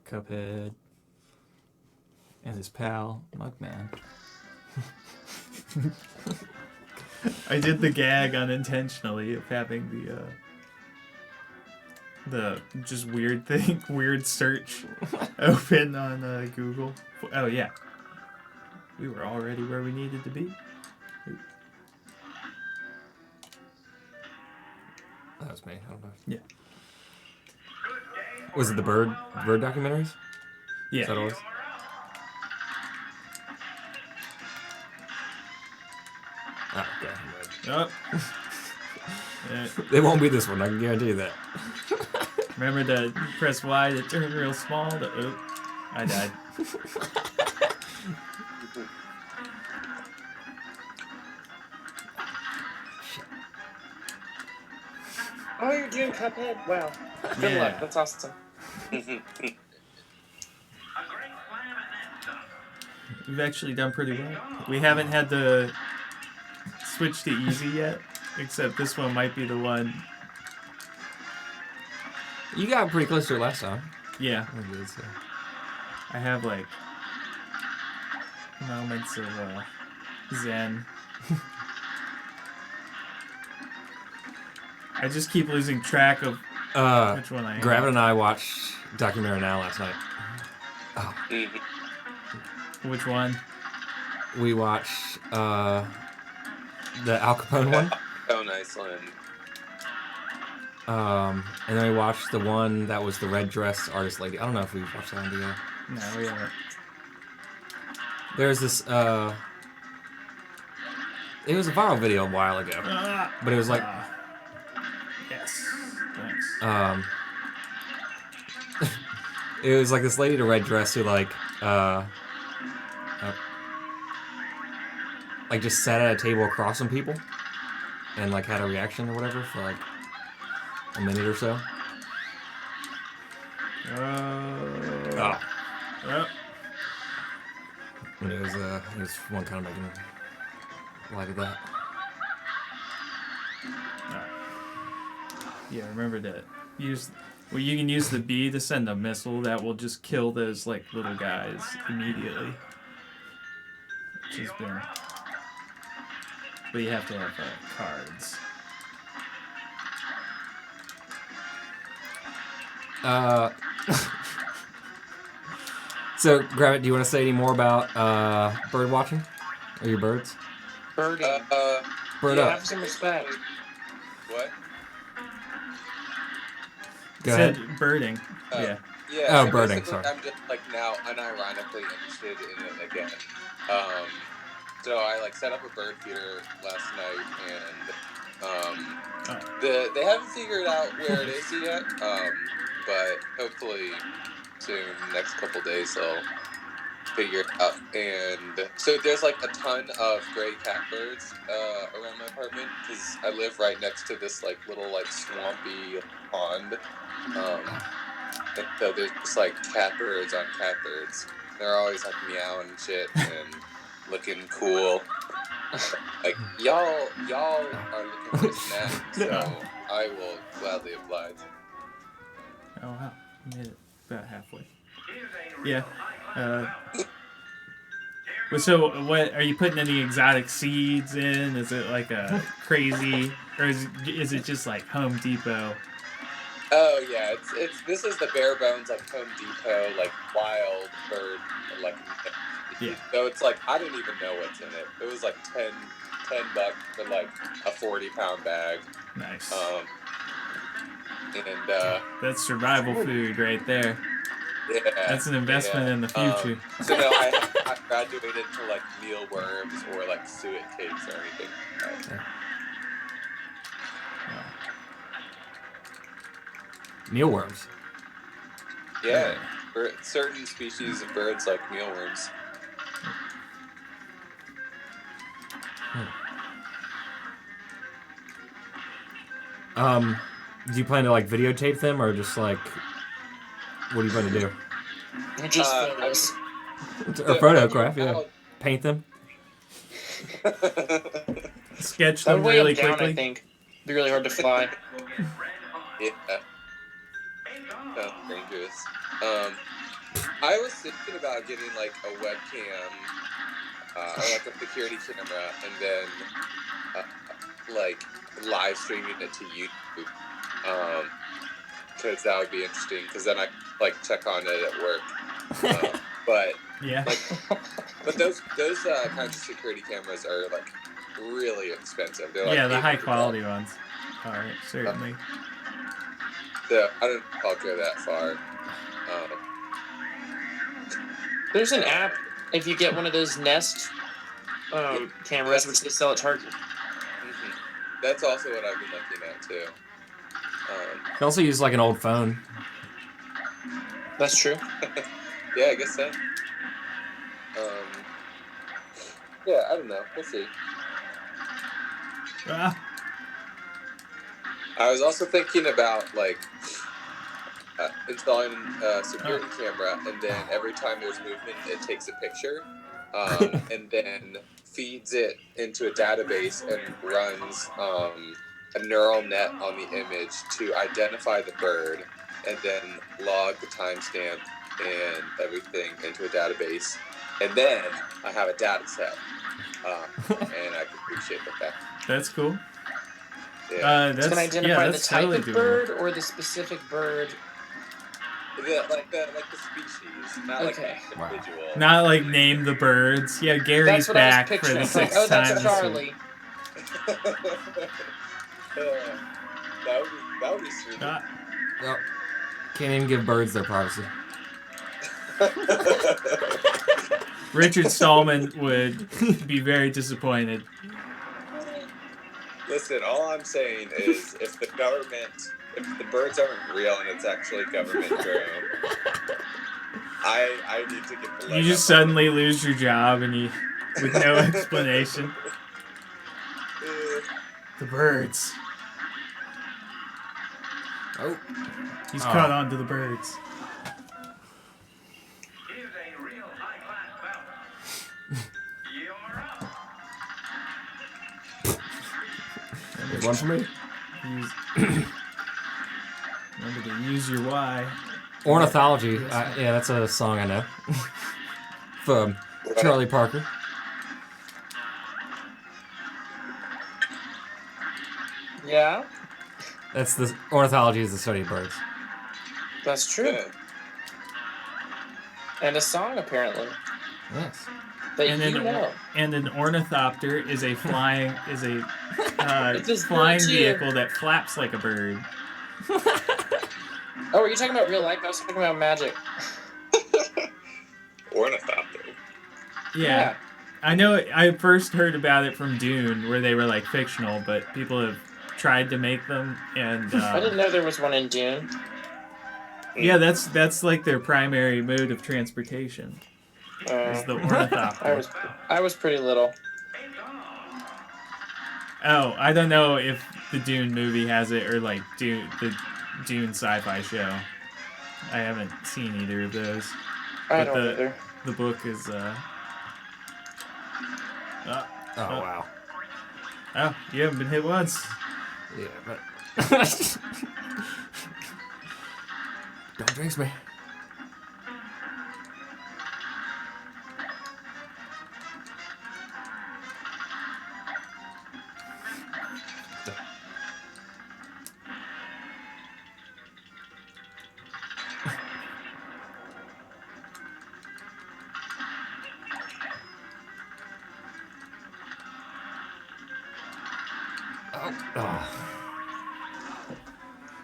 Cuphead, and his pal, Mugman. I did the gag unintentionally of having the just weird thing, weird search open on Google. Oh yeah, we were already where we needed to be. That was me. I don't know. Yeah. Was it the bird documentaries? Yeah. Is that all it was? Oh, okay. Oh. They won't be this one, I can guarantee you that. Remember to press Y to turn real small. I died. Oh, you're doing Cuphead? Wow. Good luck. That's awesome. We've actually done pretty well. We haven't had to switch to easy yet, except this one might be the one. You got pretty close to it last time. Yeah. I did, so. I have like moments of zen. I just keep losing track of which one I am. Gravin and I watched Documentary Now last night. Oh. Which one? We watched the Al Capone one. Oh, Iceland. And then we watched the one that was the red dress artist lady. I don't know if we've watched that one together. No, we haven't. There's this, it was a viral video a while ago. But it was like... yes. Thanks. It was like this lady in a red dress who like just sat at a table across from people and like had a reaction or whatever for like a minute or so. Oh. And it was one kind of making light of that. Yeah, remember to use. Well, you can use the bee to send a missile that will just kill those like little guys immediately. Which has been. But you have to have cards. So, Gravit, do you want to say any more about bird watching? Or your birds? Birding. Bird yeah, up. have some respect. What? Go ahead. Said birding. Yeah. Yeah. Oh, so birding, basically, sorry. I'm just like now unironically interested in it again. So I like set up a bird feeder last night, and they haven't figured out where it is yet. But hopefully soon, next couple days, they'll figure it out. And so there's like a ton of gray catbirds around my apartment because I live right next to this like little like swampy pond. And so there's just like catbirds on catbirds. They're always like meowing and shit and looking cool. Like y'all are looking for snacks, so I will gladly oblige. Oh wow, you made it about halfway. Yeah. So what are you putting any exotic seeds in? Is it like a crazy, or is it just like Home Depot? Oh yeah, this is the bare bones like Home Depot like wild bird like yeah. So it's like I didn't even know what's in it. It was like $10 for like a 40-pound bag. Nice. And that's survival food right there. Yeah. That's an investment in the future. So no, I graduated to like mealworms or like suet cakes or anything. Mealworms. Yeah, certain species of birds like mealworms. Do you plan to like videotape them or just like what do you plan to do? Just photos. Or photograph, yeah. Paint them. Sketch That them would weigh really them down, quickly. I think. It'd be really hard to fly. Yeah. Sounds dangerous. I was thinking about getting like a webcam, or like a security camera, and then like live streaming it to YouTube, because that would be interesting. Because then I like check on it at work. But Yeah. like, but those kinds of security cameras are like really expensive. They're like The high $800. quality ones. All right, certainly. So I don't know if I'll go that far. There's an app if you get one of those Nest cameras, which they sell at Target. Mm-hmm. That's also what I've been looking at too. You can also use like an old phone. That's true. Yeah, I guess so. Yeah, I don't know. We'll see. Ah. I was also thinking about like installing a security camera, and then every time there's movement, it takes a picture, and then feeds it into a database and runs a neural net on the image to identify the bird, and then log the timestamp and everything into a database, and then I have a data set, and I can appreciate that. That's cool. Yeah. It's going to identify the type totally of bird or the specific bird. Like the species, not like the individual. Not like name the birds. Yeah, Gary's That's what back I was for the picturing. sixth Oh, time that's this Charlie. week. That would be sweet. Yep. Can't even give birds their privacy. Richard Stallman would be very disappointed. Listen, all I'm saying is if the birds aren't real and it's actually government drone, I need to get the leg You just up. suddenly lose your job and you with no explanation. The birds. Oh. He's caught on to the birds. One for me. Remember to use your Y. Ornithology. Yeah, that's a song I know. From Charlie Parker. Yeah, That's the ornithology is the study of birds. that's true. Yeah. And a song, apparently. Yes. That And you then know. And an ornithopter is a flying It's flying bird too. vehicle that flaps like a bird. Oh, are you talking about real life? I was talking about magic. Ornithopter. Yeah. I know. I first heard about it from Dune, where they were like fictional, but people have tried to make them, and I didn't know there was one in Dune. yeah, that's like their primary mode of transportation. Is the ornithopter. I was pretty little. Oh, I don't know if the Dune movie has it or like the Dune sci-fi show. I haven't seen either of those. I don't either. The book is Wow. Oh, you haven't been hit once. Yeah, but don't jinx me.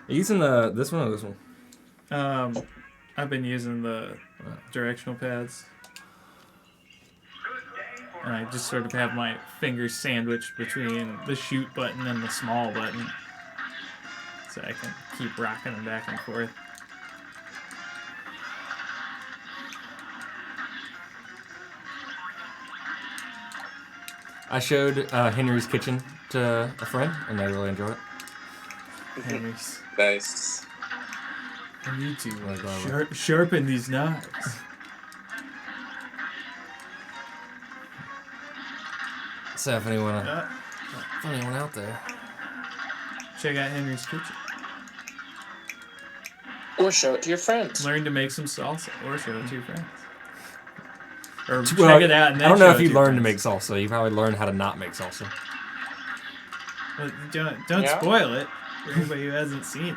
Are you using this one or this one? I've been using the directional pads. And I just sort of have my fingers sandwiched between the shoot button and the small button. So I can keep rocking them back and forth. I showed Henry's Kitchen to a friend, and they really enjoyed it. Henry's. Nice. I need to sharpen these knives. So if anyone out there, Check out Henry's Kitchen. Or show it to your friends. Learn to make some salsa, or show it to your friends. Or Well, check it out and then I don't know show if it you to your learned to make friends. salsa. You probably learned how to not make salsa. Well, don't Yeah. spoil it for anybody who hasn't seen it.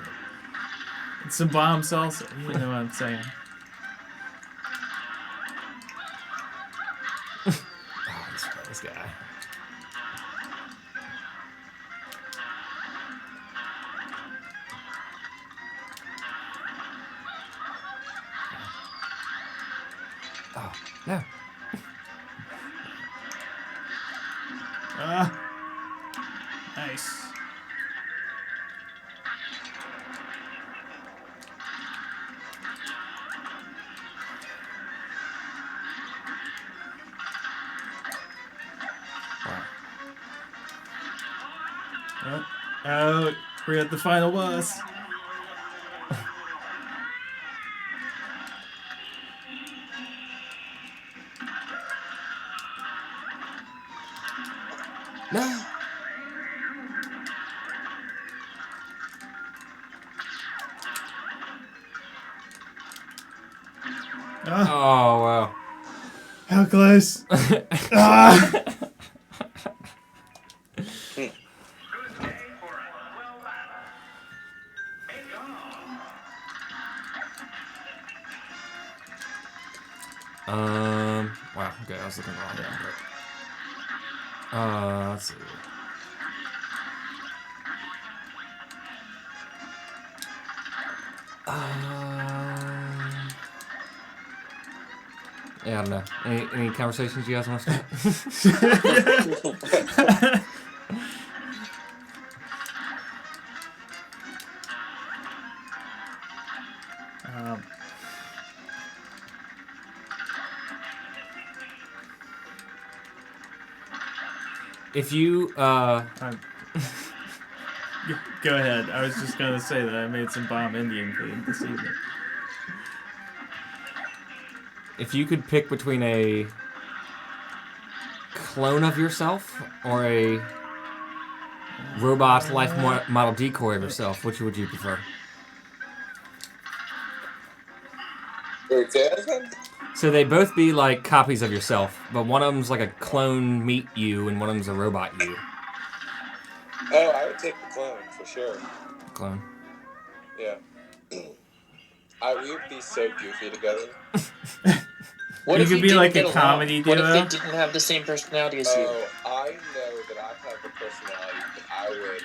It's some bomb salsa. You know what I'm saying. Oh, this guy. Oh, no. Ah, nice. Wow. Oh, we're at the final boss. No. Ah, Oh, wow. how close? Ah! Wow. Okay, I was looking wrong there. But, let's see. Yeah, I don't know. Any conversations you guys want to start? um, If you, go ahead. I was just gonna say that I made some bomb Indian food this evening. if you could pick between a clone of yourself or a robot life model decoy of yourself, which would you prefer? Wait, say that again? So they both be like copies of yourself, but one of them's like a clone meet you, and one of them's a robot you. Oh, I would take the clone for sure. Clone. Yeah. We would be so goofy together. What You if could you be didn't like a get along? comedy What if they duo? didn't have the same personality as you? Oh, I know that I have the personality that I would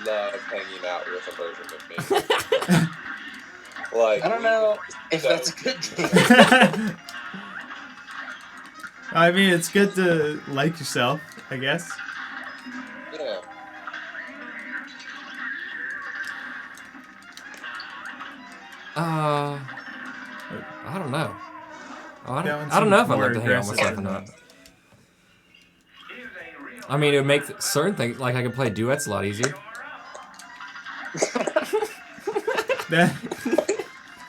love hanging out with a version of me. Like, I don't know if so that's a good thing. I mean, it's good to like yourself, I guess. Yeah. I don't know. Oh, I That one don't know if seems I'd like to more hang out with myself aggressive or than not. I mean, it would make certain things, like I could play duets a lot easier.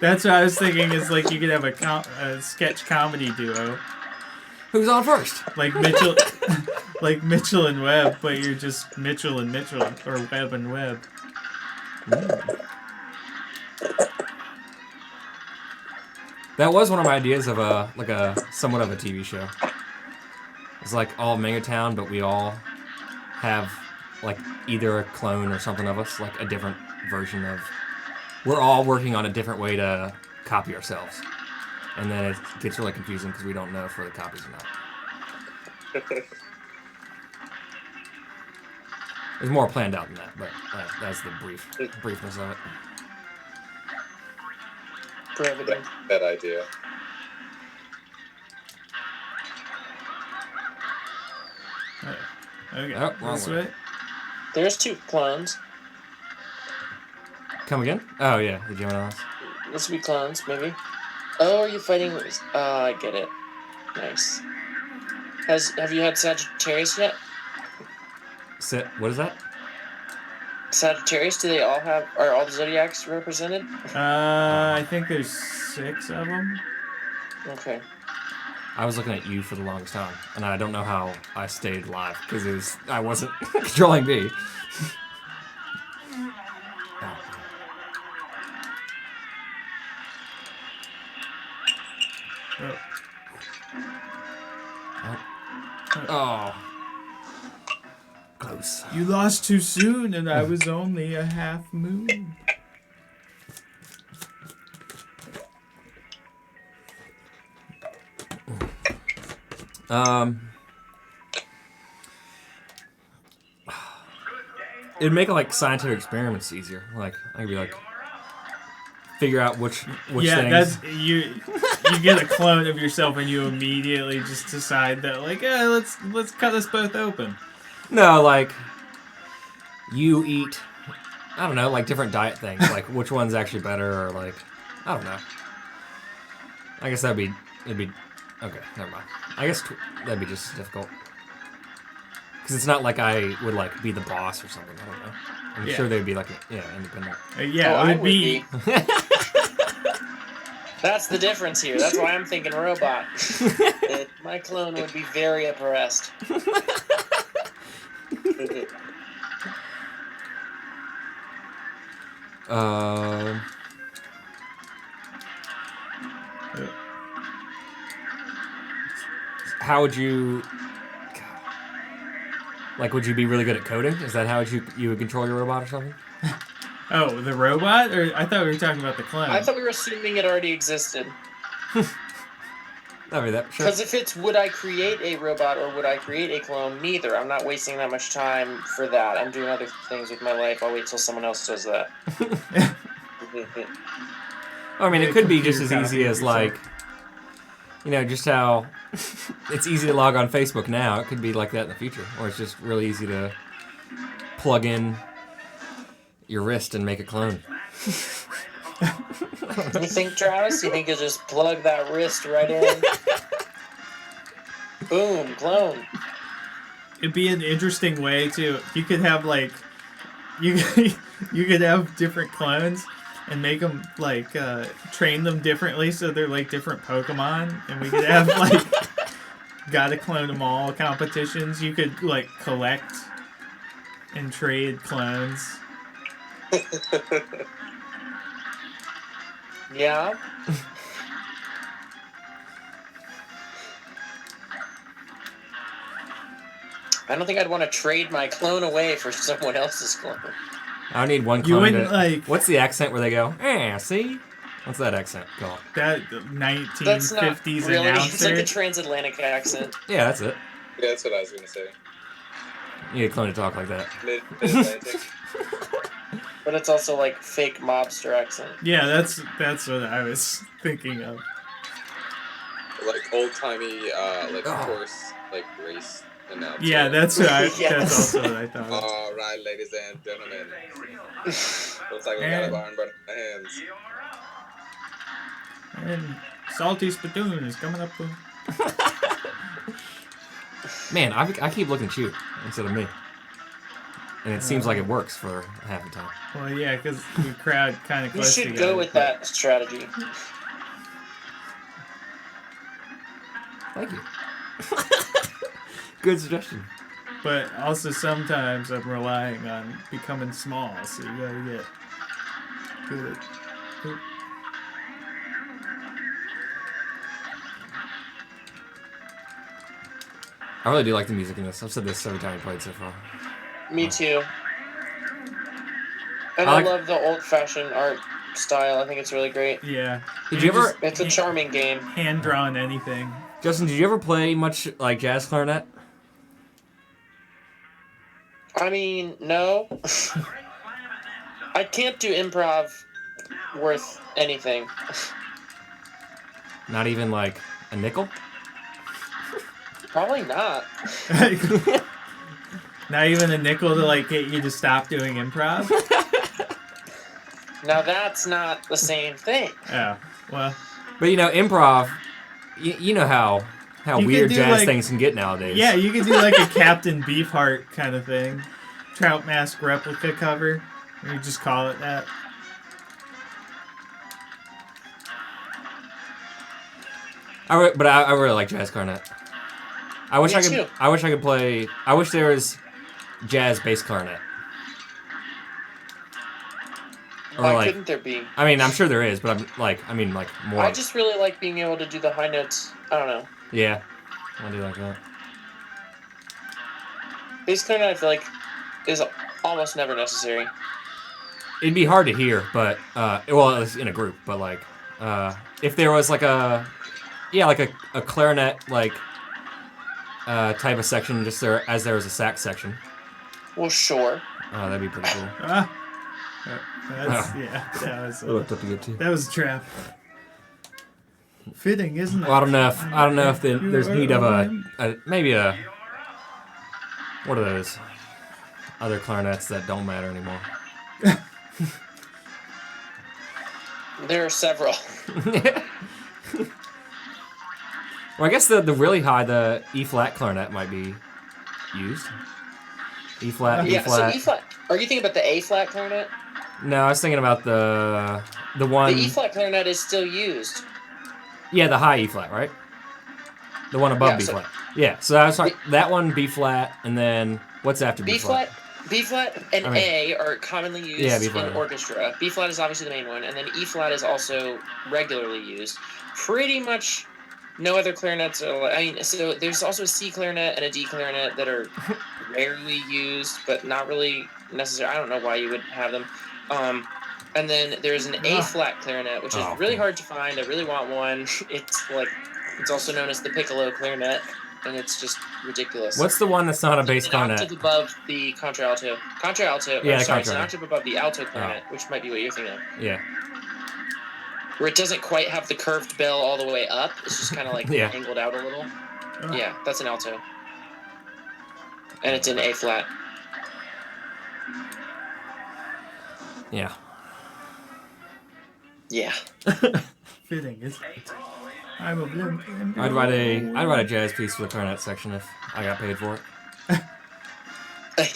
That's what I was thinking. Is like you could have a sketch comedy duo, Who's on first? like Mitchell, like Mitchell and Webb, but you're just Mitchell and Mitchell, or Webb and Webb. That was one of my ideas of a somewhat of a TV show. It's like all MangoTown, but we all have like either a clone or something of us, like a different version of. We're all working on a different way to copy ourselves, and then it gets really confusing because we don't know if we're the copies or not. There's more planned out than that, but that's the briefness of it. Brevity. That idea. Okay, Oh, wrong this way. way. There's two clones. Come again? Oh yeah, the Gemini. This would be clones, maybe. Oh, are you fighting with... Oh, I get it. Nice. Have you had Sagittarius yet? What is that? Sagittarius, do they all have... Are all the Zodiacs represented? I think there's 6 of them. Okay. I was looking at you for the longest time, and I don't know how I stayed live because I wasn't controlling B. Oh. Close. You lost too soon, and I was only a half moon. It'd make like scientific experiments easier. Like I could be like, figure out which Yeah, things. that's you. You get a clone of yourself, and you immediately just decide that, like, let's cut us both open. No, like you eat. I don't know, like different diet things. Like which one's actually better, or like I don't know. I guess it'd be okay. Never mind. I guess that'd be just difficult. Because it's not like I would like be the boss or something. I don't know. I'm sure they'd be like independent. Yeah, it would be. That's the difference here. That's why I'm thinking robot. My clone would be very oppressed. How would you? Like, would you be really good at coding? Is that how you would control your robot or something? Oh, the robot? Or I thought we were talking about the clone. I thought we were assuming it already existed. I mean, that sure. Because if it's would I create a robot or would I create a clone, neither. I'm not wasting that much time for that. I'm doing other things with my life. I'll wait till someone else does that. I mean, it could be just as easy as like, just how it's easy to log on Facebook now. It could be like that in the future, or it's just really easy to plug in your wrist and make a clone. You think, Travis? You think you'll just plug that wrist right in? Boom, clone. It'd be an interesting way to. You could have like, you could have different clones and make them like train them differently so they're like different Pokemon, and we could have like gotta clone them all competitions. You could like collect and trade clones. Yeah. I don't think I'd want to trade my clone away for someone else's clone. I need one You clone. wouldn't like What's the accent where they go? See? What's that accent called? that That's not 1950s really. announcer. It's like a transatlantic accent. Yeah, that's it. Yeah, that's what I was gonna say. You need a clone to talk like that. Mid-Atlantic. But it's also like fake mobster accent. Yeah, that's what I was thinking of. Like old-timey, like Oh. horse, like race announcer. Yeah, that's what I. Yes. That's also what I thought. All right, ladies and gentlemen. Looks like we got a And- barn burner in our hands. And Salty Spittoon is coming up. Man, I keep looking at you instead of me. And it seems like it works for half the time. Well, yeah, because we crowd kind of You close should together. go with that strategy. Thank you. Good suggestion. But also sometimes I'm relying on becoming small, so you gotta get good at. I really do like the music in this. I've said this every time I played so far. Me too. And I I like- love the old-fashioned art style. I think it's really great. Yeah. Did you ever, It's a charming game. hand drawn anything? Justin, did you ever play much like jazz clarinet? I mean, no. I can't do improv worth anything. Not even like a nickel? Probably not. Not even a nickel to like get you to stop doing improv? Now that's not the same thing. Oh, well. But improv, you know how You weird could do, jazz like- things can get nowadays. Yeah, you could do like a Captain Beefheart kind of thing. Trout Mask replica cover. You just call it that. I really like jazz clarinet. I wish Me I could. too. I wish I could play. I wish there was jazz bass clarinet. Or Why like, couldn't there be? I mean, I'm sure there is, but I mean, like more. I just really like being able to do the high notes. I don't know. Yeah, I do like that. Bass clarinet, I feel like, is almost never necessary. It'd be hard to hear, but well, it's in a group, but like, if there was like a clarinet like type of section, just as there was a sax section. Well, sure. Oh, that'd be pretty cool. Yeah, that was Tough to get to. that was a trap. Fitting, isn't it? Well, I don't know if there's need of maybe a what are those other clarinets that don't matter anymore? There are several. Well, I guess the really high, the E flat clarinet might be used. E flat, E Yeah, so flat. E flat. Are you thinking about the A flat clarinet? No, I was thinking about the one. The E flat clarinet is still used. Yeah, the high E flat, right? The one above Yeah, B so- flat. Yeah, so I was talking that one B flat, and then what's after B flat? B flat and A are commonly used Yeah, B flat. in orchestra. B flat is obviously the main one, and then E flat is also regularly used. Pretty much no other clarinets are. I mean, so there's also a C clarinet and a D clarinet that are rarely used, but not really necessary. I don't know why you would have them. And then there's an A flat clarinet, which is really hard to find. I really want one. It's also known as the piccolo clarinet, and it's just ridiculous. What's the one that's not a bass It's an clarinet? octave above the contralto. Yeah, Sorry, it's an contralto. octave above the alto clarinet, which might be what you're thinking of. Yeah. Where it doesn't quite have the curved bell all the way up. It's just kind of like Yeah. angled out a little. Oh. Yeah, that's an alto. And it's in A flat. Yeah. Yeah. Fitting, isn't it? I'm a blimp. I'd write a jazz piece for the clarinet section if I got paid for it.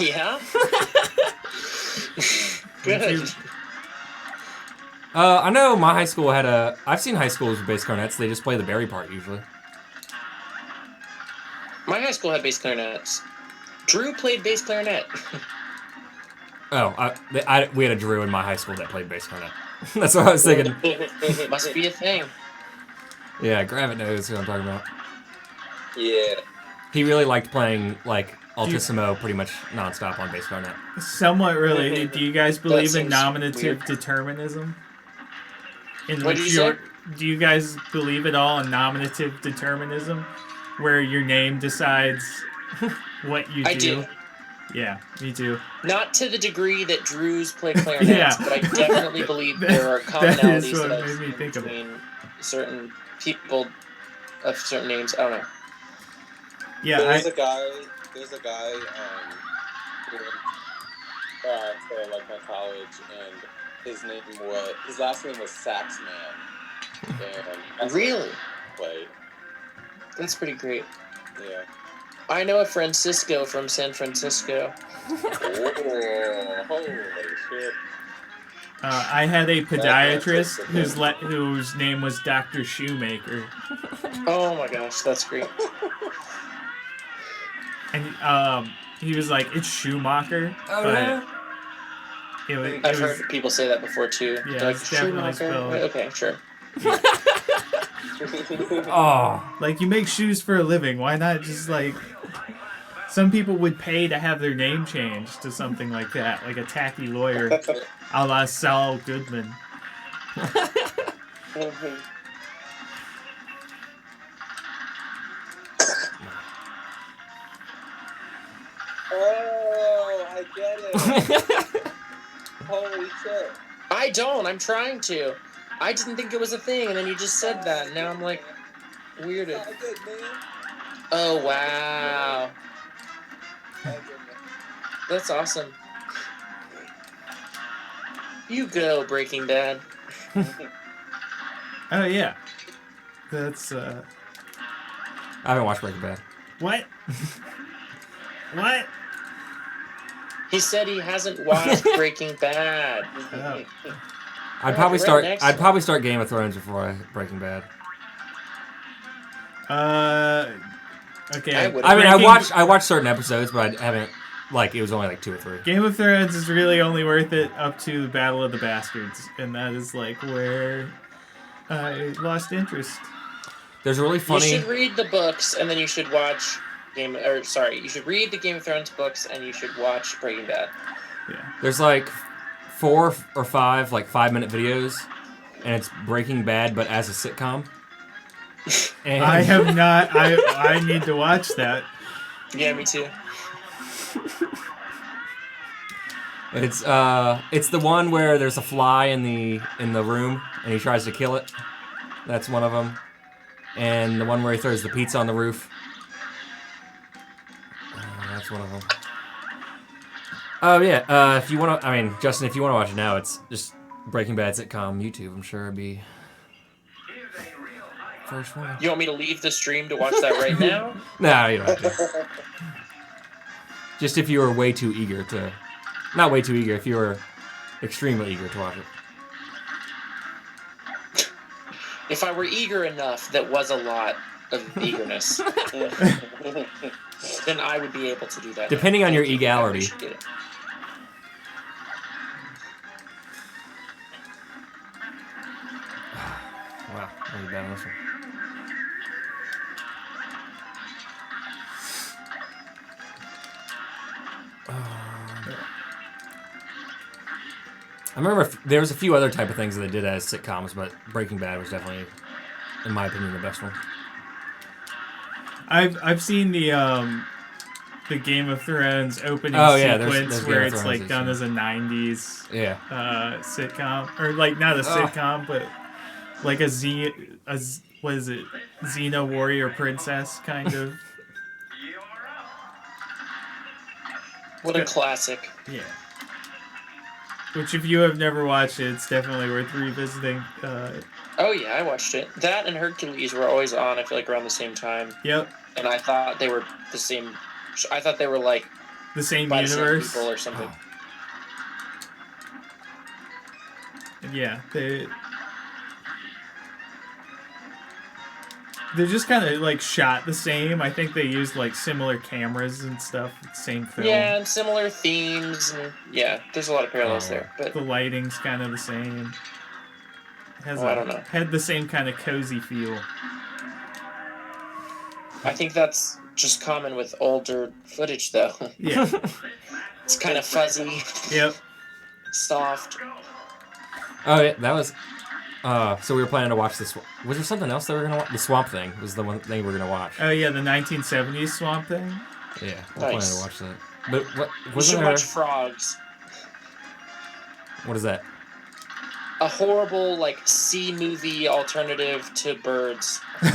Yeah? Good. I know my high school had I've seen high schools with bass clarinets. They just play the bari part usually. My high school had bass clarinets. Drew played bass clarinet. Oh, we had a Drew in my high school that played bass clarinet. That's what I was thinking. Must be a thing. Yeah, Gravit knows who I'm talking about. Yeah. He really liked playing like altissimo pretty much nonstop on bass clarinet. Somewhat related. Do you guys believe in seems nominative weird. determinism? In What which did you say? do you guys believe at all in nominative determinism, where your name decides what you do? I do. Yeah, me too. Not to the degree that Drews play clarinets, Yeah. but I definitely believe there are That commonalities is what that I've made me seen think of it. between certain people of certain names. I don't know. Yeah, There's a guy who went to like my college, and his last name was Saxman. And that's what Really? he played. That's pretty great. Yeah. I know a Francisco from San Francisco. Oh, holy shit. I had a podiatrist whose name was Dr. Shoemaker, Oh my gosh, that's great. and he was like, "It's Schumacher," Oh, but yeah? it I've was heard people say that before too. Yeah, They're like, it's definitely Schumacher? spelled. Okay, sure. Oh, like, you make shoes for a living. Why not just like? Some people would pay to have their name changed to something like that, like a tacky lawyer, a la Saul Goodman. Oh, I get it. Holy shit. I don't. I'm trying to. I didn't think it was a thing, and then you just said that. And now I'm like weirded. Not good, man. Oh wow, Not good, man. that's awesome. You go, Breaking Bad. Oh yeah, that's I haven't watched Breaking Bad. what? What? He said he hasn't watched Breaking Bad. Oh. I'd probably right start. next I'd to probably start Game of Thrones before Breaking Bad. Okay. I would. I mean, Breaking- I watched certain episodes, but I haven't like it was only like 2 or 3. Game of Thrones is really only worth it up to the Battle of the Bastards, and that is like where I lost interest. There's a really funny. You should read the books, and then you should watch you should read the Game of Thrones books, and you should watch Breaking Bad. Yeah. There's like 4 or 5 like 5-minute videos, and it's Breaking Bad but as a sitcom. And I have not. I need to watch that. Yeah, me too. It's the one where there's a fly in the room and he tries to kill it. That's one of them. And the one where he throws the pizza on the roof. That's one of them. Oh yeah. If you want to, I mean, Justin, if you want to watch it now, it's just Breaking Bad sitcom YouTube. I'm sure it'd be first one. You want me to leave the stream to watch that right now? No, you don't have to. Just if you were way too eager to... Not way too eager, if you were extremely eager to watch it. If I were eager enough, that was a lot of eagerness. Then I would be able to do that. Depending on your egality. Wow, really bad on this one. I remember there was a few other type of things that they did as sitcoms, but Breaking Bad was definitely, in my opinion, the best one. I've seen the Game of Thrones opening sequence there's where Game of it's Thrones like done as a 90s sitcom, or like not a sitcom, but like what is it, Xena Warrior Princess kind of. What a classic. Yeah. Which, if you have never watched it, it's definitely worth revisiting. Oh yeah, I watched it. That and Hercules were always on, I feel like, around the same time. Yep. And I thought they were the same. I thought they were like the same by universe, the same people or something. Yeah, they're just kind of like shot the same. I think they used like similar cameras and stuff. Same film. Yeah, and similar themes, and yeah, there's a lot of parallels there. But the lighting's kind of the same. I don't know. Had the same kind of cozy feel. I think that's just common with older footage, though. Yeah. It's kind of fuzzy. Yep. Soft. Oh yeah, that was. So we were planning to watch this. Was there something else that we were gonna watch? The Swamp Thing was the one thing we were gonna watch. Oh yeah, the 1970s Swamp Thing. Yeah, we're planning to watch that. But what We wasn't should there? watch Frogs. What is that? A horrible, like, sea movie alternative to Birds. We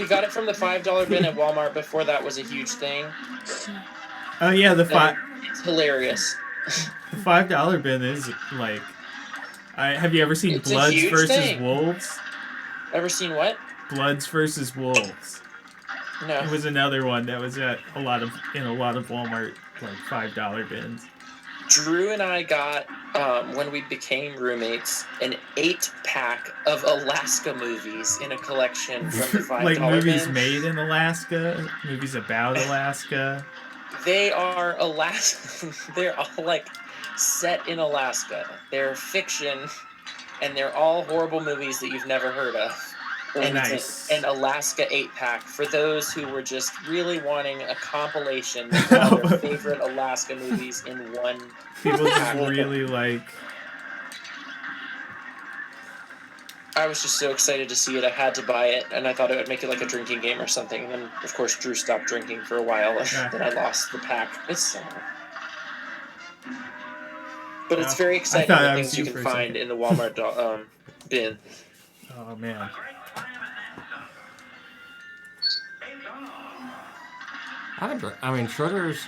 got it from the $5 bin at Walmart before that was a huge thing. Oh yeah, It's hilarious. The $5 bin is like. Have you ever seen It's a Bloods huge versus thing. Wolves? Ever seen what? Bloods versus Wolves. No. It was another one that was in a lot of Walmart like $5 bins. Drew and I got, when we became roommates, an 8-pack of Alaska movies in a collection from the $5 like movies bin. made in Alaska, movies about Alaska. They are Alaska. They're all like set in Alaska. They're fiction, and they're all horrible movies that you've never heard of. And Nice. It's an Alaska 8-pack for those who were just really wanting a compilation of all their favorite Alaska movies in one. People just really like. I was just so excited to see it. I had to buy it, and I thought it would make it like a drinking game or something. And then, of course, Drew stopped drinking for a while, and then I lost the pack. It's but it's very exciting, the things you can find in the Walmart bin. Oh man. I mean, Schroeder's.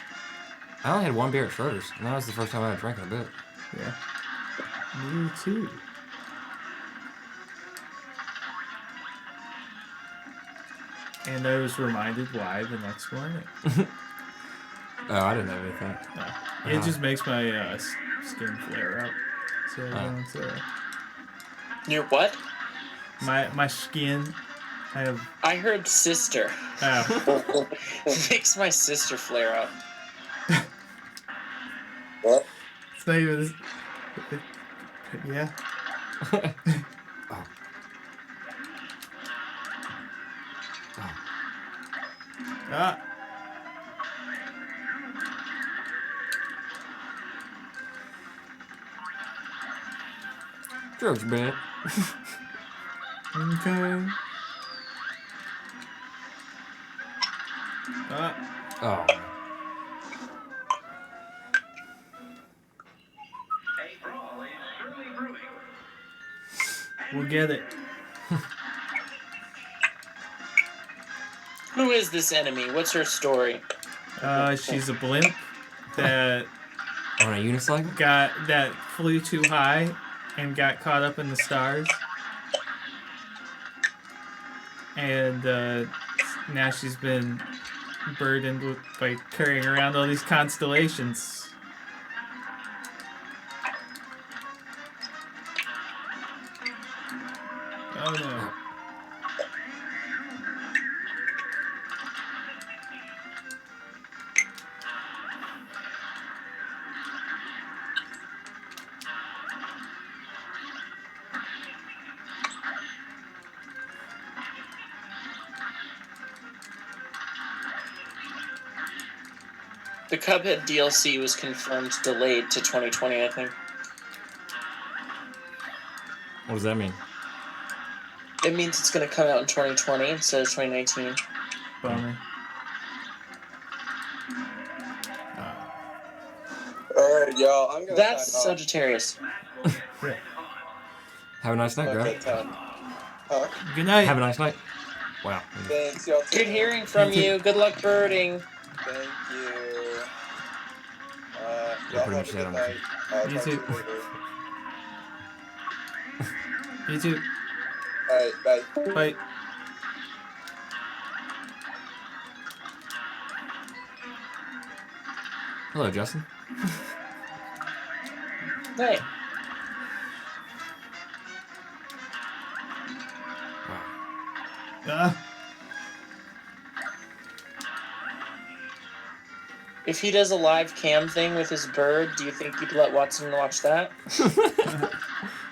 I only had one beer at Schroeder's, and that was the first time I had drank in a bit. Yeah. Me too. And I was reminded why the next morning. Oh, I didn't have anything. No. It just makes my skin flare up. So I don't. Your what? My skin I heard sister. Oh. It makes my sister flare up. What? It's not even. Yeah. Oh. Ah. Drugs, man. Okay. Ah. Oh. We'll get it. Who is this enemy? What's her story? She's a blimp that On a unicycle? that flew too high and got caught up in the stars. And now she's been burdened by carrying around all these constellations. Oh no. The Cuphead DLC was confirmed delayed to 2020, I think. What does that mean? It means it's going to come out in 2020 instead of 2019. Bummer. All right, y'all. I'm gonna. That's sign off. Sagittarius. Have a nice night, My bro. bedtime. Huh? Good night. Have a nice night. Wow. Thanks, y'all. Good hearing from you. Good luck birding. Thank you. Yeah, Y'all pretty have much a that good on night. You Talk to too. later. You too. All right, bye. Bye. Hello, Justin. Hey. Wow. Ah. If he does a live cam thing with his bird, do you think you'd let Watson watch that?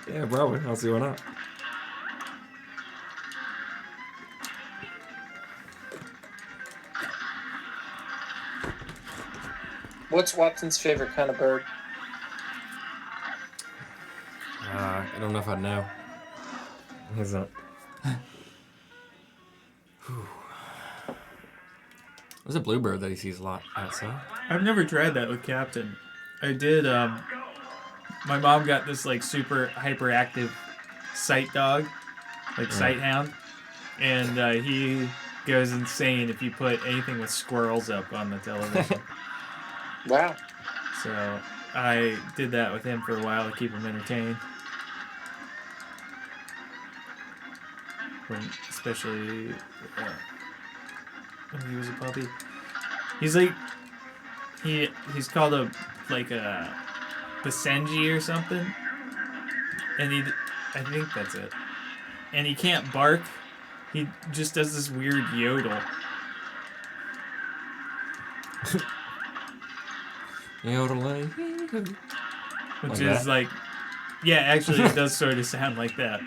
Yeah, probably. I'll see why not. What's Watson's favorite kind of bird? I don't know if I'd know. He's not. There's a bluebird that he sees a lot outside. I've never tried that with Captain. I did, my mom got this, like, super hyperactive sight dog, like sight hound, and he goes insane if you put anything with squirrels up on the television. Wow. So I did that with him for a while to keep him entertained. Especially when he was a puppy. He's like, he's called a Basenji or something, and I think that's it. And he can't bark. He just does this weird yodel. Yodeling. Which Like is that? like, yeah, actually it does sort of sound like that.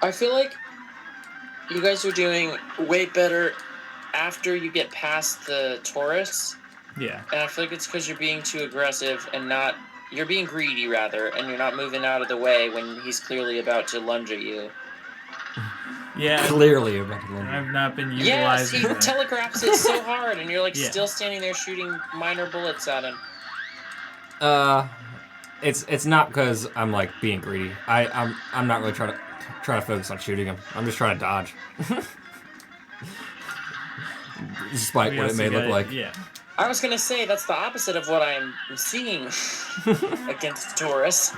I feel like you guys are doing way better after you get past the Taurus. Yeah. And I feel like it's because you're being too aggressive and not... You're being greedy, rather, and you're not moving out of the way when he's clearly about to lunge at you. Yeah. Clearly about to lunge. I've not been Yes, utilizing he that. telegraphs it so hard, and you're like Yeah. still standing there shooting minor bullets at him. It's not because I'm like being greedy. I'm not really trying to focus on shooting him. I'm just trying to dodge. Despite We what it also may look got- like. Yeah. I was gonna say that's the opposite of what I'm seeing against Taurus.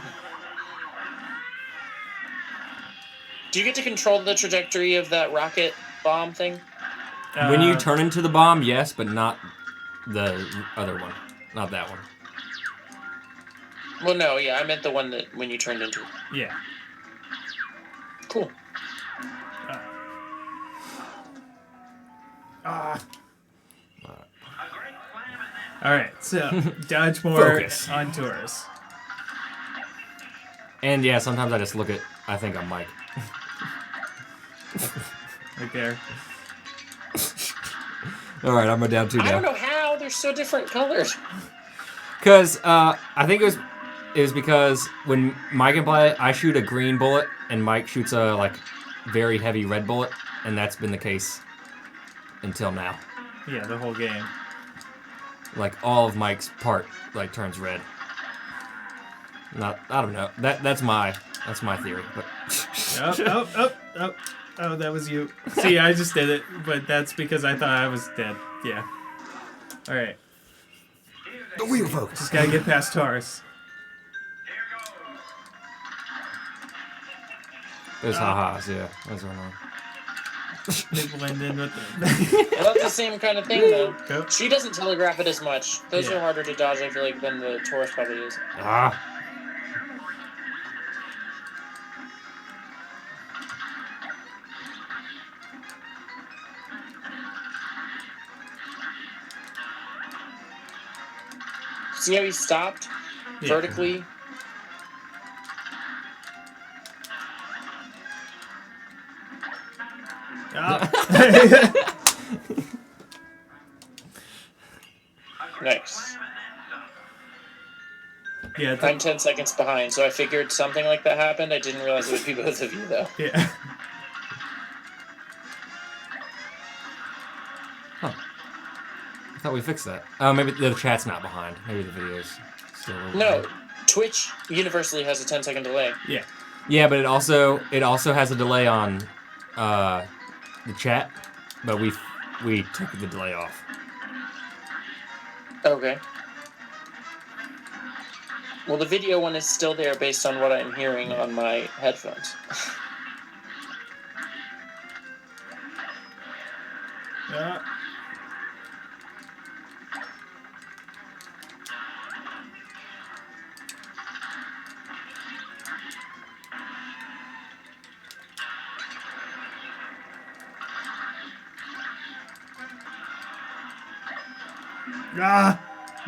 Do you get to control the trajectory of that rocket bomb thing? When you turn into the bomb, yes, but not the other one. Not that one. Well, no, yeah, I meant the one that when you turned into it. Yeah. Cool. Alright, so dodge more Focus. on tours. And yeah, sometimes I just look at. I think I'm Mike. Right there. All right, I'm down 2 now. I don't know how they're so different colors. Because I think it was because when Mike can play, I shoot a green bullet and Mike shoots a like very heavy red bullet, and that's been the case until now. Yeah, the whole game. Like all of Mike's part like turns red. I don't know. That's my theory. But Oh, that was you. See, I just did it, but that's because I thought I was dead. Yeah. Alright. the wheel focus. Just gotta get past Taurus. Those ha-has, yeah. Those are annoying. They blend in with them. Well, that's the same kind of thing, though. Yep. She doesn't telegraph it as much. Those Yeah. are harder to dodge, I feel like, than the Taurus probably is. Ah. See how he stopped Yeah. vertically? Ah. Nice. Yeah, I'm 10 seconds behind, so I figured something like that happened. I didn't realize it would be both of you, though. yeah. I thought we fixed that. Oh, maybe the chat's not behind. Maybe the video's still a little No, behind. Twitch universally has a 10-second delay. Yeah. Yeah, but it also has a delay on the chat, but we took the delay off. Okay. Well, the video one is still there based on what I'm hearing on my headphones. Ah. Ah!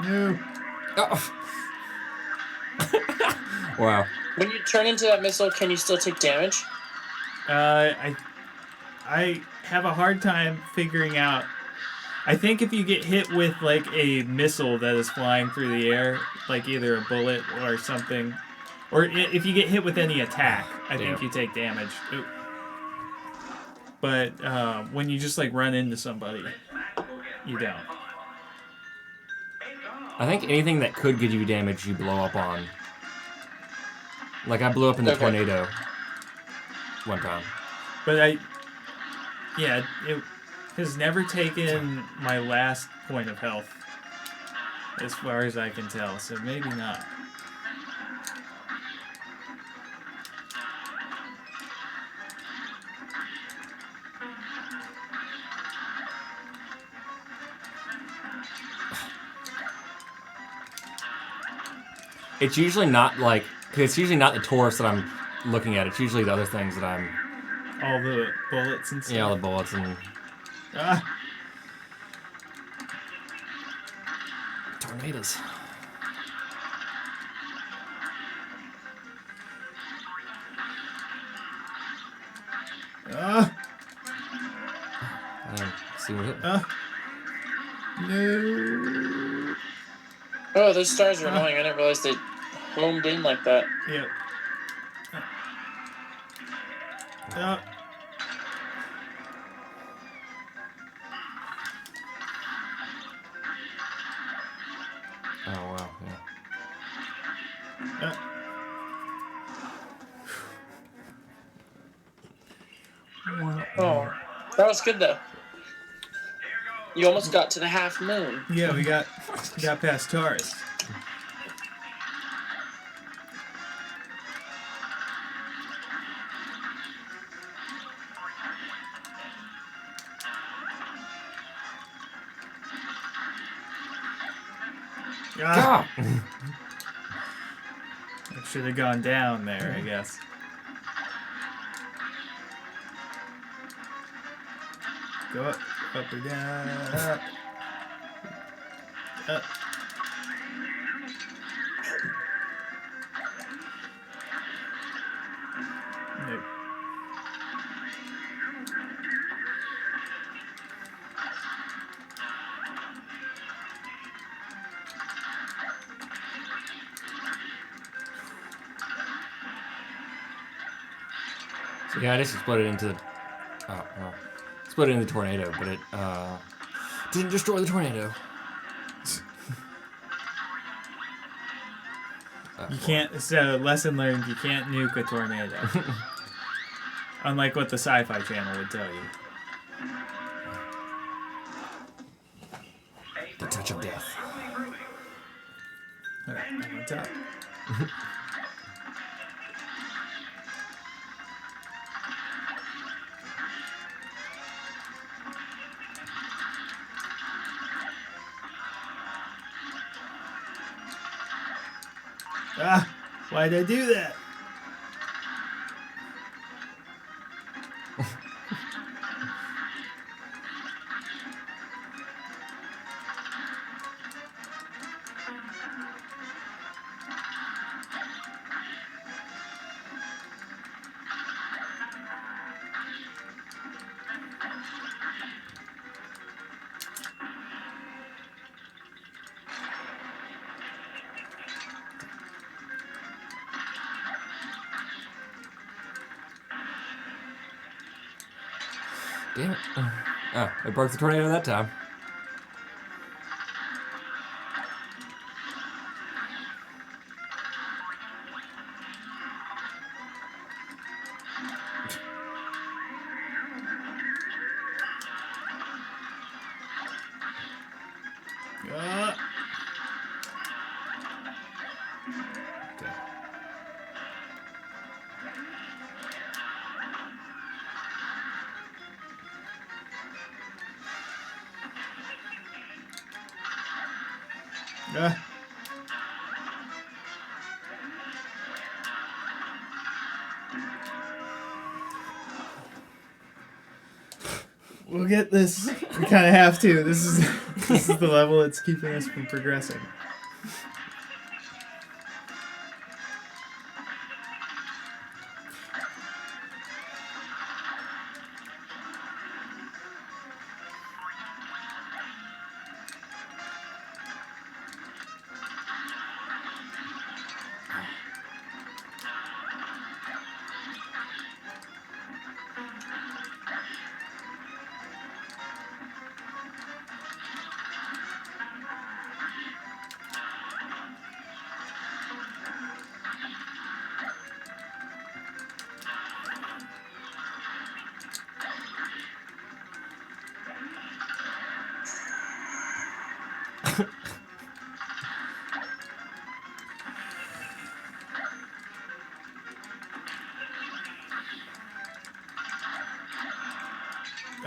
No. Oh. Wow. When you turn into that missile, can you still take damage? I have a hard time figuring out. I think if you get hit with like a missile that is flying through the air, like either a bullet or something, or if you get hit with any attack, I think Yeah. you take damage. Oop. But when you just like run into somebody, you don't. I think anything that could give you damage, you blow up on. Like I blew up in the Okay. tornado one time. But it has never taken my last point of health, as far as I can tell. So maybe not. It's usually not like, cause it's usually not the Taurus that I'm looking at. It's usually the other things that I'm, All the bullets and stuff. all the bullets and Ah. tornadoes. Ah. I didn't see what hit. Ah. No. Oh, those stars are annoying. I didn't realize they homed in like that. Yep. Ah. Oh wow, yeah. Ah. Oh, that was good though. You almost got to the half moon. Yeah, we got past Taurus. Ah, Ah! I should have gone down there, I guess. Go up or down, up. Up. Nope. So yeah, I just exploded into. Oh well, exploded in the tornado, but it didn't destroy the tornado. You can't. So lesson learned: you can't nuke a tornado. Unlike what the Sci-Fi Channel would tell you. The touch of death. Alright, I'm on top. Ah! Why'd I do that? Damn it. Oh, it broke the tornado that time. Ah! Okay. Ah! We'll get this. We kind of have to. This is the level that's keeping us from progressing.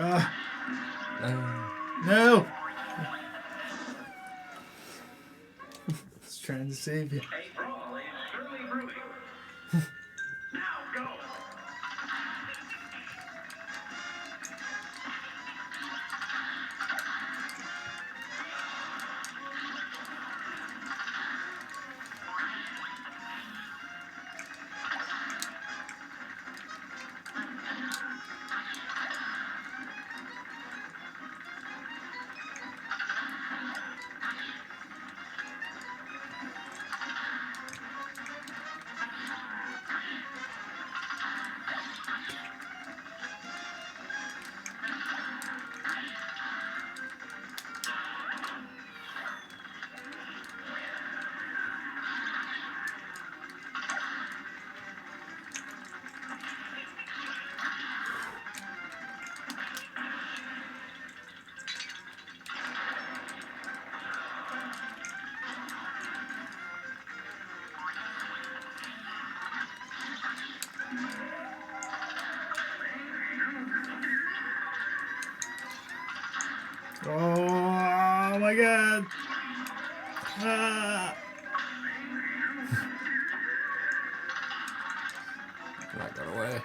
Ah! No! It's trying to save you. A brawl is surely brewing. Now go. Oh my god! Ah! That got away.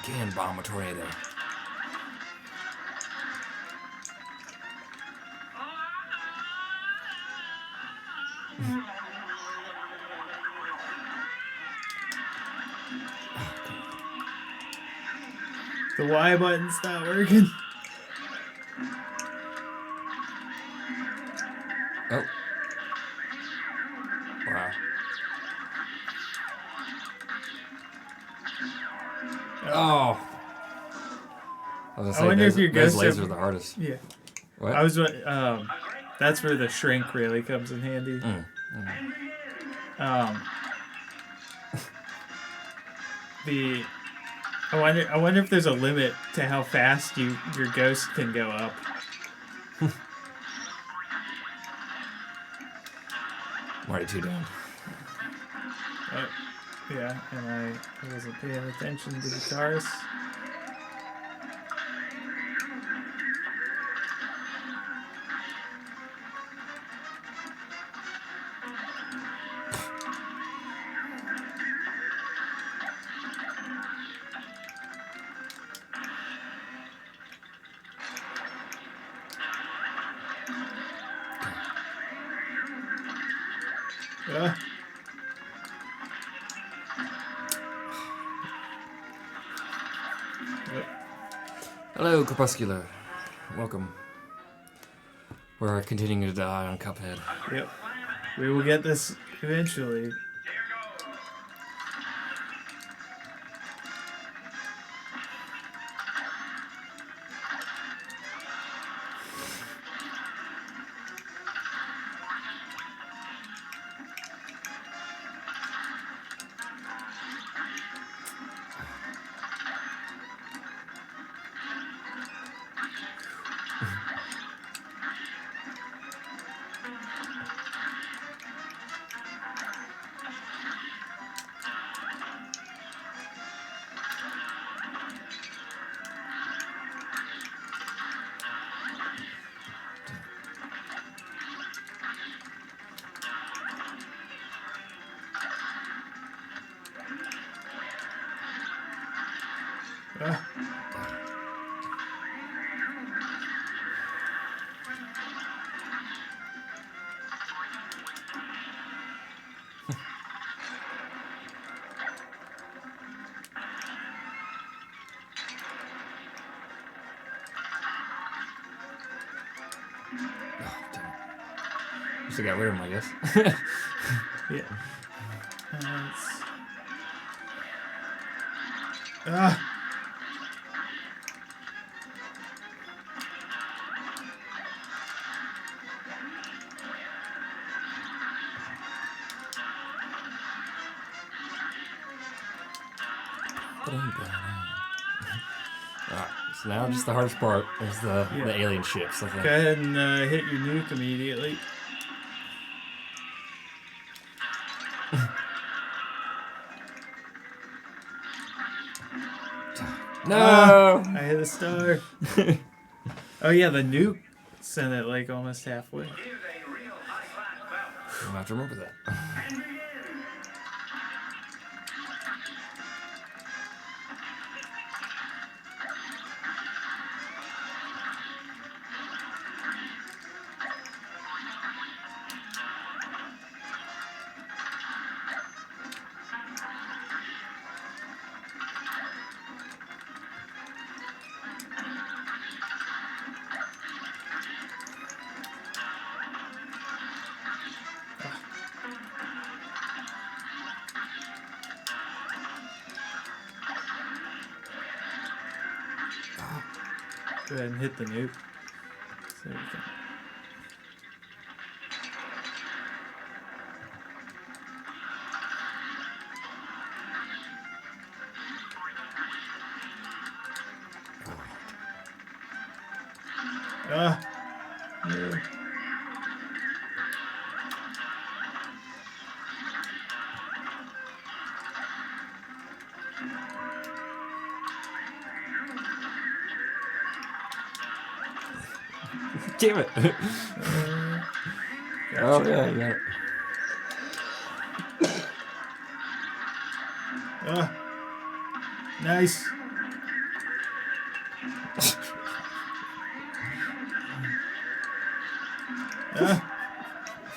Again, bomb a tornado. The Y button's not working. Oh. Wow. Oh. I was I gonna wonder say, if your those ghosts lasers are- are the hardest. Yeah. What? I was that's where the shrink really comes in handy. I wonder if there's a limit to how fast your ghost can go up. I'm already 2 down. Oh, yeah, and I wasn't paying attention to the guitars. Hello, Crepuscular. Welcome. We're continuing to die on Cuphead. Yep. We will get this eventually. Just got rid of him, I guess. Yeah. Alright, so now just the hardest part is the alien ships, I think. Go ahead and hit your nuke immediately. No! I hit a star. Oh yeah, the nuke sent it like almost halfway. I'll have to remember that. Go ahead and hit the nuke. So we can... No. Damn it! Oh yeah, you got it. Nice.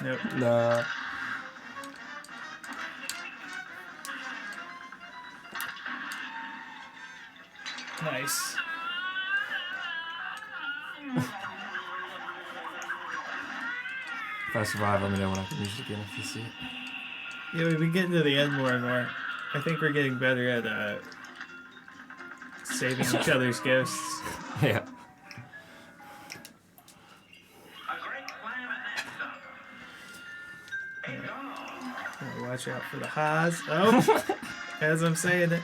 Nope. Nah. Nice. If I survive, let me know when I can use it again if you see it. Yeah, we've been getting to the end more and more. I think we're getting better at saving each other's ghosts. Yeah. A great plan next up. A dog. Gotta watch out for the Haas. Oh, as I'm saying it.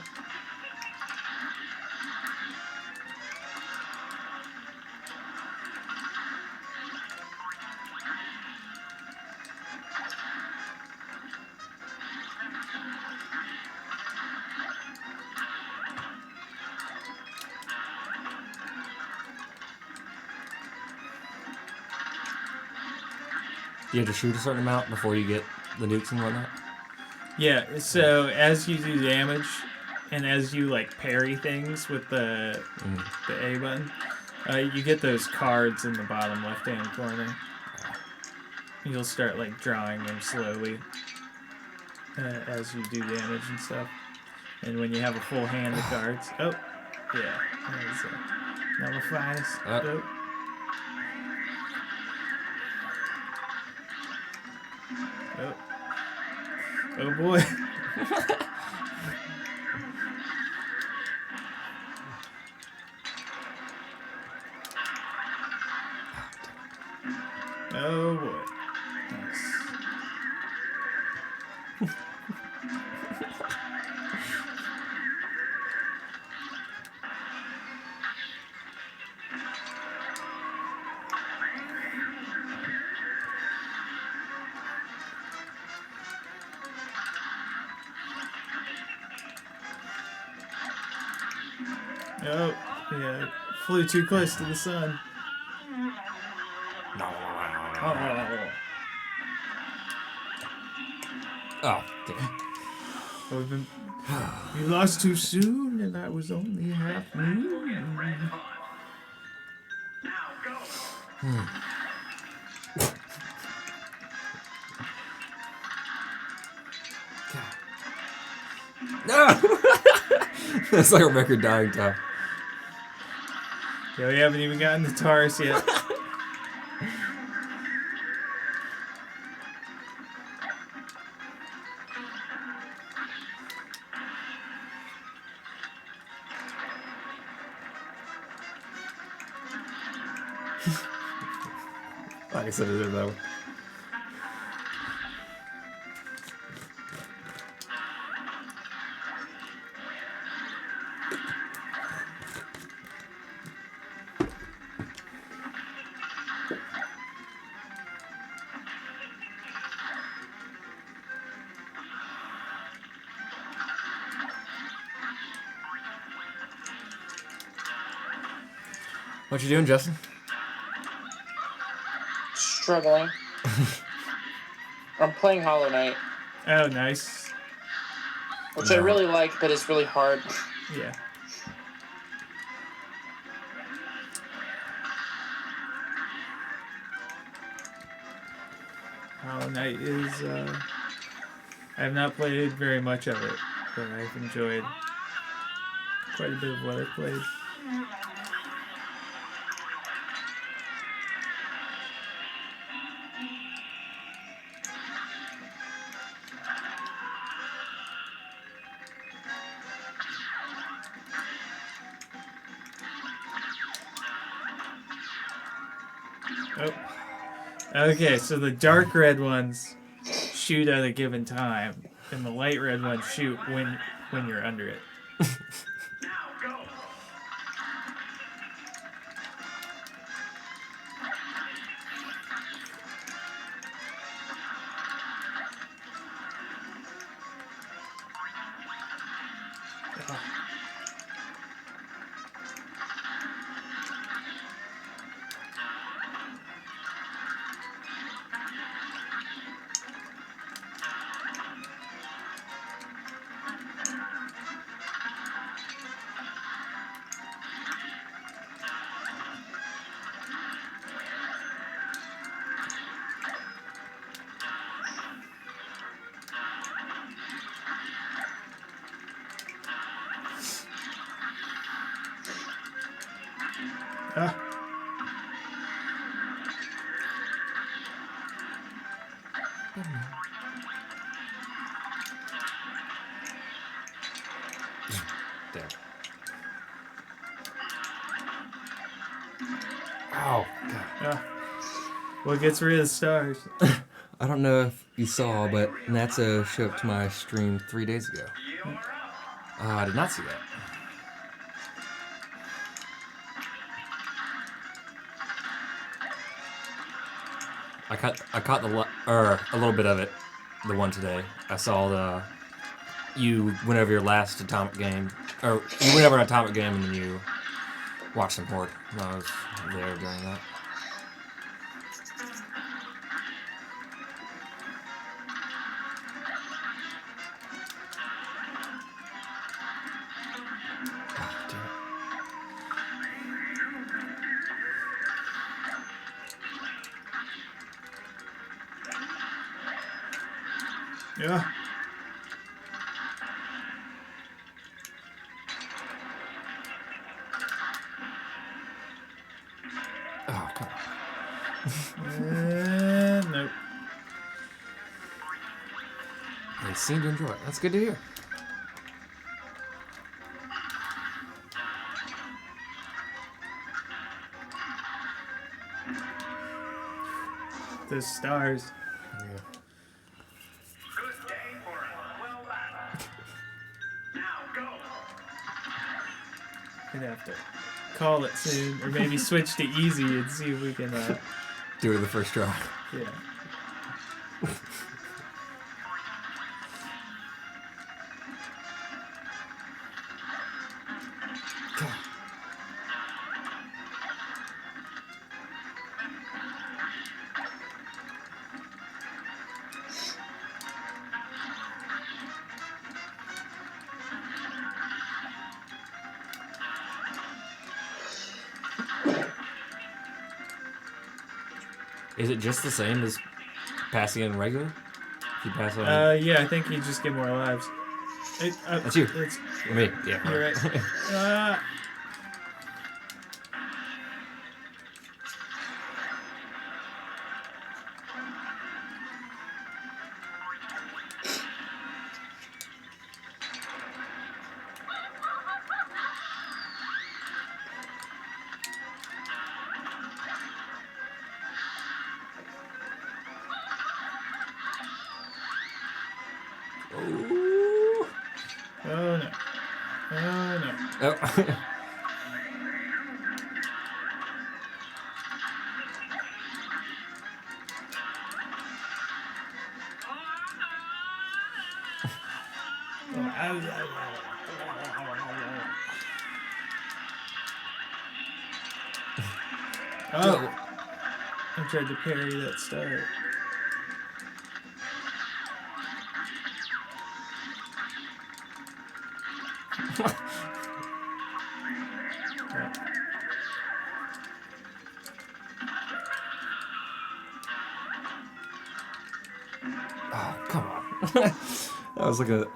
Do you have to shoot a certain amount before you get the nukes and whatnot? Yeah, so as you do damage, and as you like parry things with the A button, you get those cards in the bottom left-hand corner. You'll start like drawing them slowly as you do damage and stuff. And when you have a full hand of cards, oh, yeah, that nullifies. Oh. Oh. Oh boy. Oh boy. Nice. Oh, yeah. Flew too close to the sun. Oh. Oh, damn. We've been, you lost too soon, and I was only half moon. Now go. No! That's like a record dying time. Yeah, we haven't even gotten to Taurus yet. Like I said, it is that one. What you doing, Justin? Struggling. I'm playing Hollow Knight, Oh, nice. which I really like, but it's really hard. Yeah. Hollow Knight is, I have not played very much of it, but I've enjoyed quite a bit of what I've played. Oh. Okay, so the dark red ones shoot at a given time, and the light red ones shoot when you're under it. Now go. Ah. Damn. Oh, God. Ah. What gets rid of the stars? I don't know if you saw, but Natso showed up to my stream 3 days ago. I did not see that. I caught a little bit of it, the one today. I saw you went over your last atomic game, or you went over an atomic game and then you watched some Horde. And I was there during that. Ah, damn it. Yeah. Oh, come on. Nope. They seem to enjoy it. That's good to hear. The stars. Yeah. Good day for a well battle. Now go. Gonna have to call it soon, or maybe switch to easy and see if we can. Do it the first try. Yeah. Is it just the same as passing in regular? If you pass on. Yeah, I think you just get more lives. That's you. It's, Me. Yeah. you're right. Ooh. Oh no. Oh no. Oh. Oh, I tried to parry that star. Oh, come on. That was like a.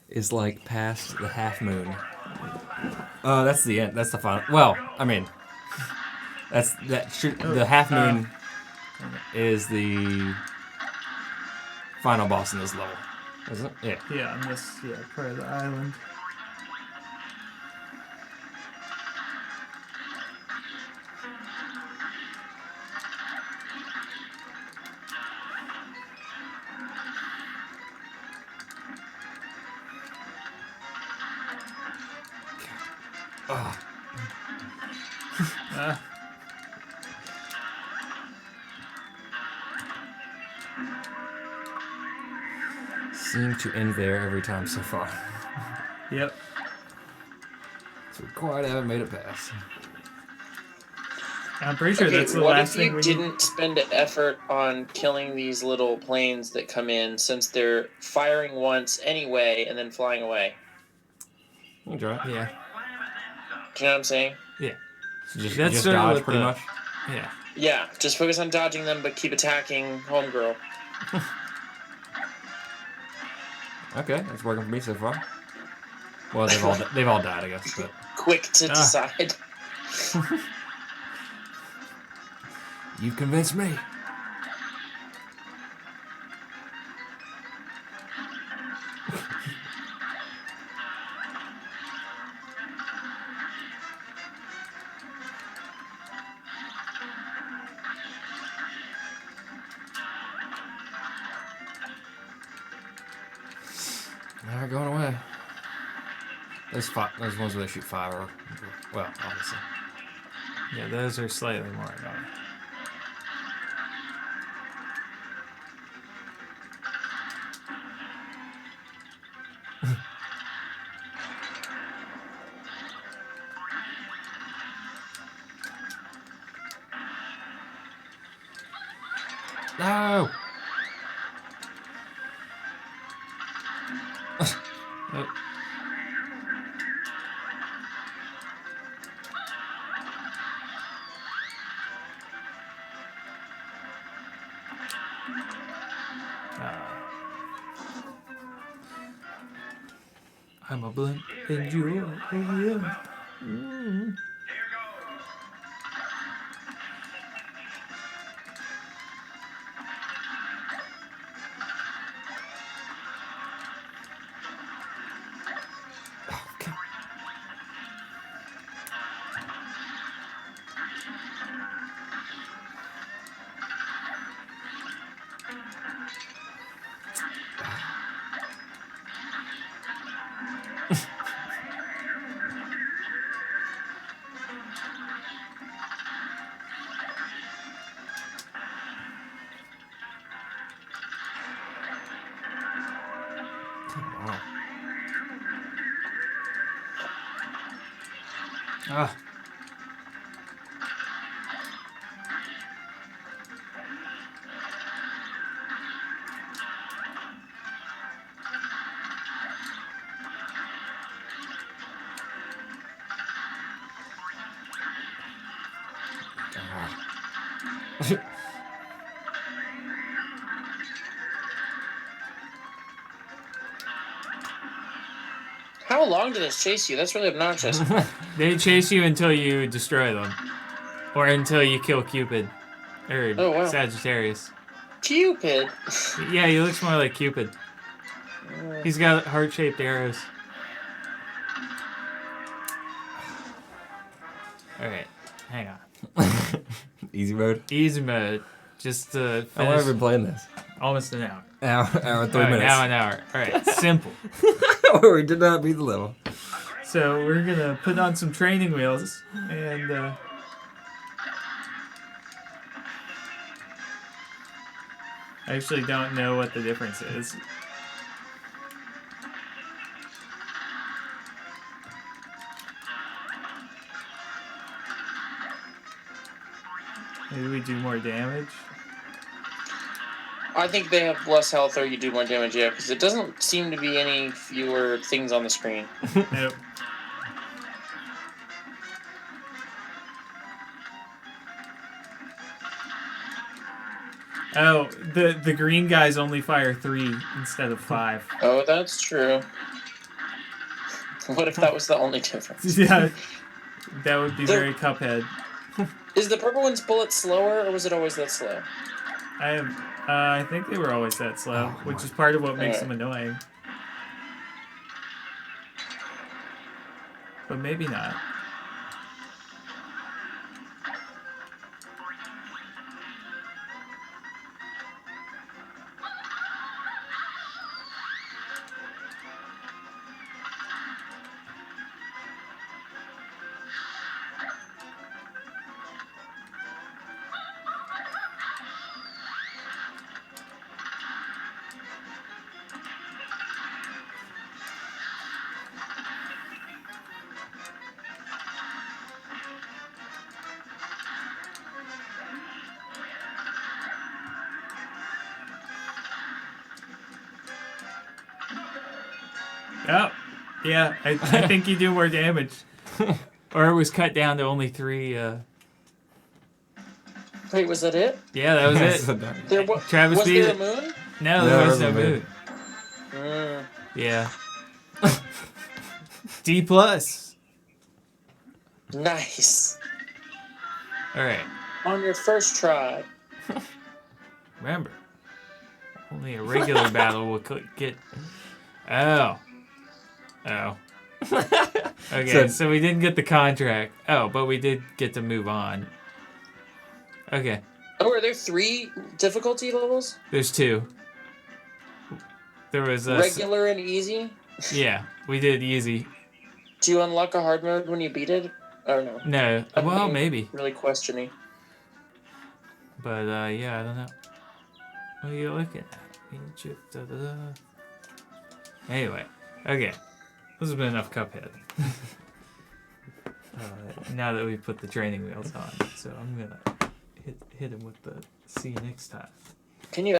Is like past the half moon. Oh, that's the end. That's the final. Well, I mean, the half moon is the final boss in this level, isn't it? Yeah. Yeah, on this part of the island. Oh, Ah. seem to end there every time so far. Yep. So we quite haven't made it past. I'm pretty sure Okay, that's the what last if thing you we didn't spend an effort on killing these little planes that come in, since they're firing once anyway and then flying away? You can try it. Yeah. Do you know what I'm saying? Yeah. So just That's just sort of dodge what pretty the- much. Yeah. Yeah, just focus on dodging them, but keep attacking Homegirl. Okay, that's working for me so far. Well, they've all died, I guess. But quick to decide. You've convinced me. They're going away. Those ones where they shoot fire are, well, obviously. Yeah, those are slightly more annoying. No! Oh. I'm a blimp and you're a limp. Mm. Okay. Come on. Ah. How long do this chase you? That's really obnoxious. They chase you until you destroy them. Or until you kill Cupid. Or Oh, wow. Sagittarius. Cupid. Yeah, he looks more like Cupid. He's got heart-shaped arrows. Alright, hang on. Easy mode. Easy mode. Just to How long have finish. we been playing this? Almost an hour. Hour and 3 Alright, minutes. now an hour. Alright, simple. We did not beat the level. So we're gonna put on some training wheels and I actually don't know what the difference is. Maybe we do more damage. I think they have less health or you do more damage, yeah, because it doesn't seem to be any fewer things on the screen. Nope. Oh, the green guys only fire 3 instead of 5. Oh, that's true. What if that was the only difference? Yeah, that would be The- very Cuphead. Is the purple one's bullet slower, or was it always that slow? I think they were always that slow, which is part of what makes them annoying. But maybe not. Oh, yeah, I think you do more damage. Or it was cut down to only 3. Wait, was that it? Yeah, that was it. There Travis was beat there it. a moon? No, there was no wasn't a moon. moon. Mm. Yeah. D+. Nice. All right. On your first try. Remember, only a regular battle will get. Oh. Okay, so we didn't get the contract. Oh, but we did get to move on. Okay, Oh, are there 3 difficulty levels? there's 2. There was a Regular and easy? Yeah, we did easy. Do you unlock a hard mode when you beat it? Or no? No, I'm well, being maybe. Really questioning. But yeah, I don't know. What are you looking at? Egypt. Da, da, da. Anyway, okay. This has been enough Cuphead. Now that we put the training wheels on, so I'm gonna hit him with the see you next time. Can you